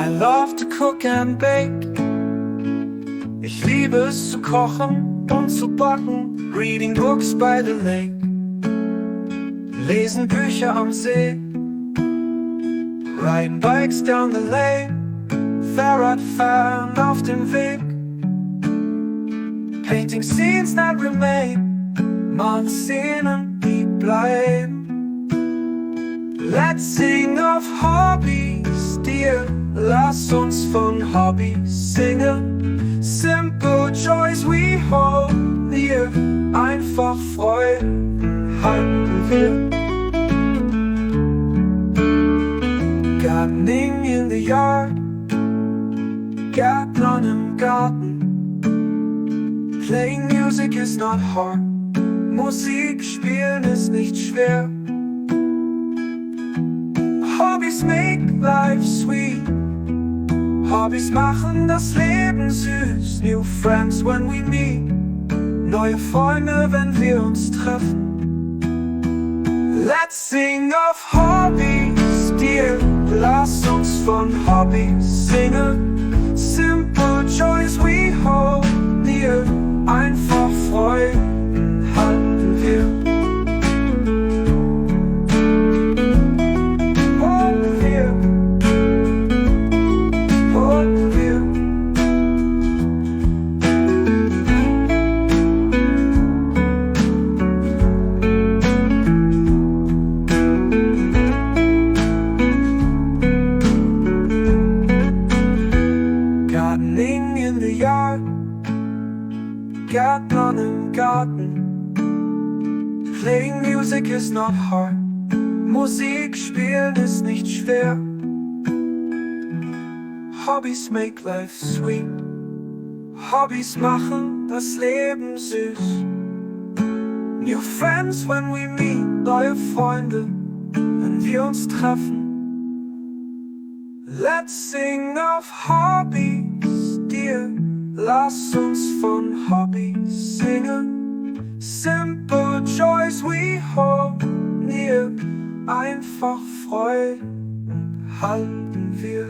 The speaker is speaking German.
I love to cook and bake. Ich liebe es zu kochen und zu backen. Reading books by the lake. Lesen Bücher am See. Riding bikes down the lane. Fahrradfahren auf dem Weg. Painting scenes that remain. Malen Szenen, die bleiben. Let's sing of Hobbies, dear. Lass uns von Hobbies singen. Simple joys we hold near. Einfach Freuden halten wir. Gardening in the yard. Gärtnern im Garten. Playing music is not hard. Musik spielen ist nicht schwer. Hobbies make life sweet. Hobbies machen das Leben süß. New friends when we meet. Neue Freunde, wenn wir uns treffen. Let's sing of Hobbies, dear. Lass uns von Hobbies singen. Simple joys we hold near. Einfach Freuden halten wir. Gardening in the yard. Gärtnern im Garten. Playing music is not hard. Musik spielen ist nicht schwer. Hobbies make life sweet. Hobbies machen das Leben süß. New friends when we meet. Neue Freunde, wenn wir uns treffen. Let's sing of Hobbies, dear. Lass uns von Hobbies singen. Simple joys we hold near. Einfach Freuden halten wir.